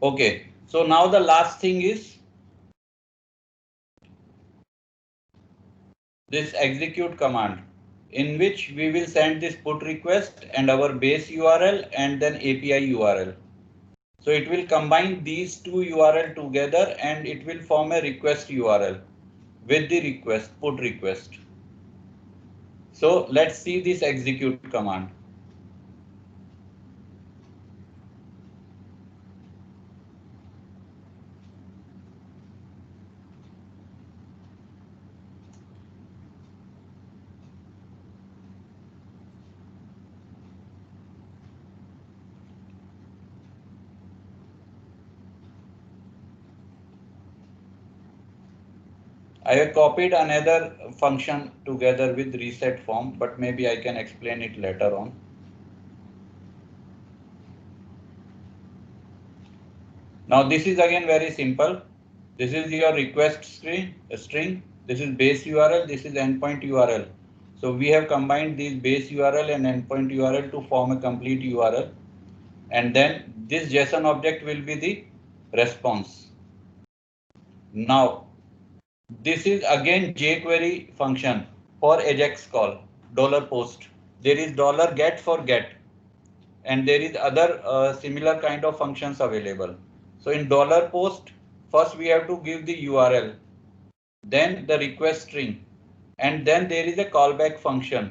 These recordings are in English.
Okay, so now the last thing is this execute command, in which we will send this put request and our base URL and then API URL. So it will combine these two URL together and it will form a request URL with the request, put request. So let's see this execute command. I have copied another function together with reset form, but maybe I can explain it later on. Now this is again very simple. This is your request string. This is base URL. This is endpoint URL. So we have combined these base URL and endpoint URL to form a complete URL. And then this JSON object will be the response. Now this is again jQuery function for AJAX call $post. There is $get for get, and there is other similar kind of functions available. So in $post, first we have to give the URL, then the request string, and then there is a callback function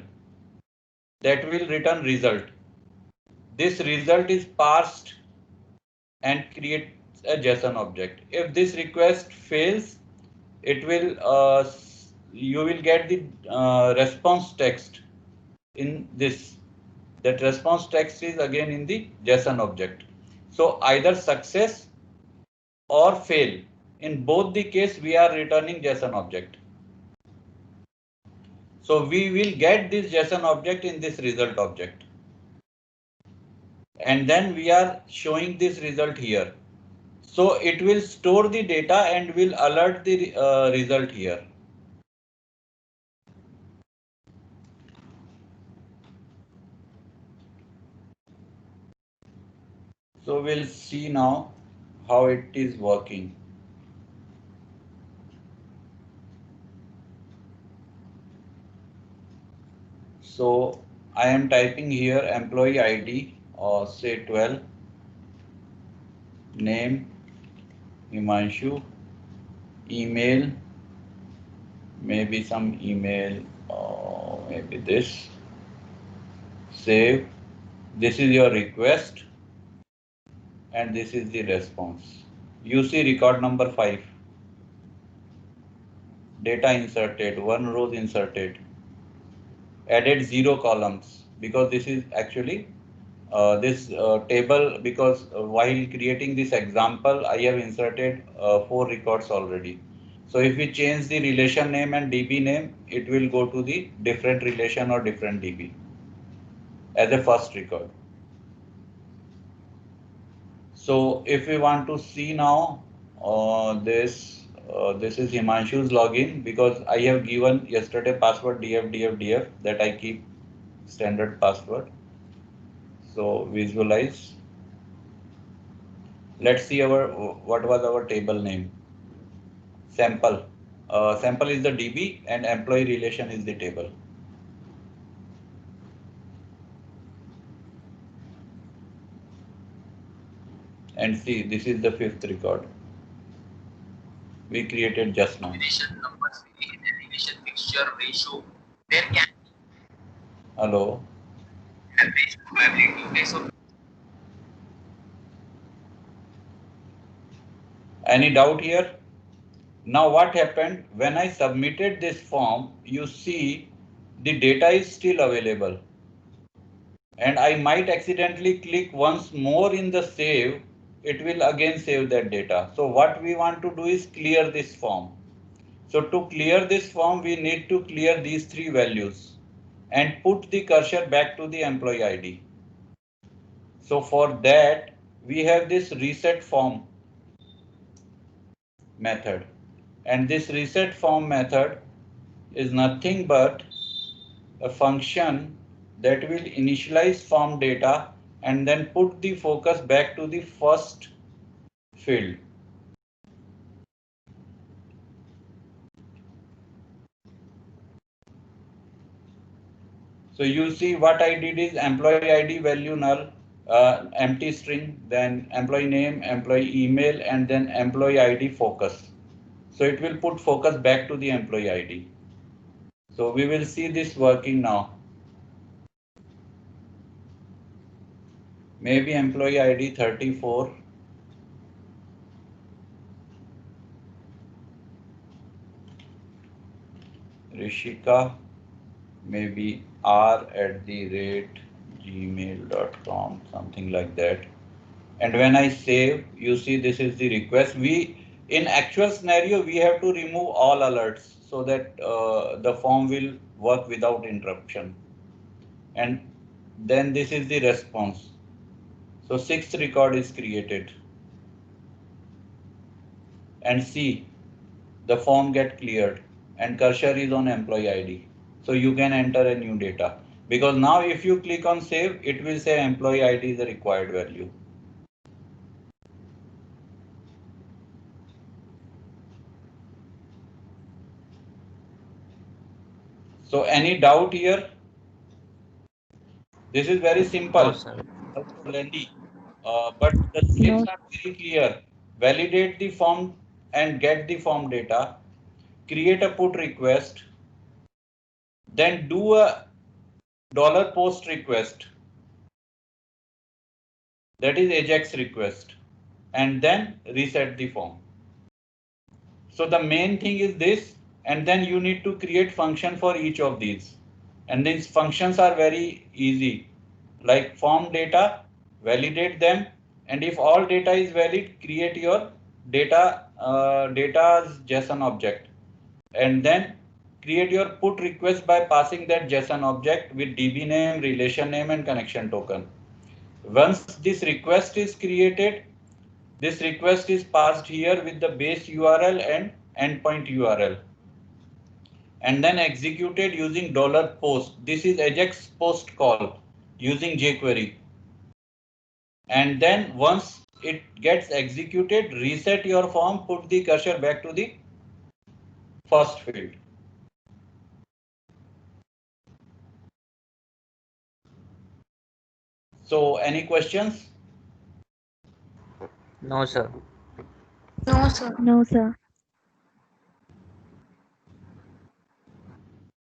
that will return result. This result is parsed and creates a JSON object. If this request fails, it will you will get the response text in this. That response text is again in the JSON object. So either success or fail. In both the case, we are returning JSON object. So we will get this JSON object in this result object. And then we are showing this result here. So it will store the data and will alert the result here. So we'll see now how it is working. So I am typing here employee ID or say 12, name Himanshu, email, maybe some email, maybe this, save. This is your request and this is the response. You see record number 5. Data inserted, 1 row inserted, added 0 columns because this is actually this table, because while creating this example, I have inserted 4 records already. So if we change the relation name and DB name, it will go to the different relation or different DB as a first record. So if we want to see now this is Himanshu's login, because I have given yesterday password df that I keep standard password. So visualize. Let's see our what was our table name. Sample. Sample is the DB and employee relation is the table. And see, this is the 5th record we created just now. Hello. Any doubt here? Now what happened when I submitted this form? You see the data is still available. And I might accidentally click once more in the save. It will again save that data. So what we want to do is clear this form. So to clear this form, we need to clear these 3 values and put the cursor back to the employee ID. So for that, we have this reset form method. And this reset form method is nothing but a function that will initialize form data and then put the focus back to the first field. So you see what I did is employee ID value null, empty string, then employee name, employee email, and then employee ID focus. So it will put focus back to the employee ID. So we will see this working now. Maybe employee ID 34. Rishika, maybe r@gmail.com, something like that. And when I save, you see this is the request. In actual scenario, we have to remove all alerts so that the form will work without interruption. And then this is the response. So sixth record is created. And see, the form get cleared and cursor is on employee ID. So you can enter a new data. Because now if you click on save, it will say employee ID is the required value. So any doubt here? This is very simple. No, sir. But the steps No. are very clear. Validate the form and get the form data. Create a put request. Then do a $post request. That is AJAX request. And then reset the form. So the main thing is this, and then you need to create function for each of these. And these functions are very easy, like form data, validate them, and if all data is valid, create your data's JSON object, and then create your put request by passing that JSON object with DB name, relation name, and connection token. Once this request is created, this request is passed here with the base URL and endpoint URL, and then executed using $post. This is AJAX post call using jQuery. And then once it gets executed, reset your form, put the cursor back to the first field. So any questions? No, sir. No, sir.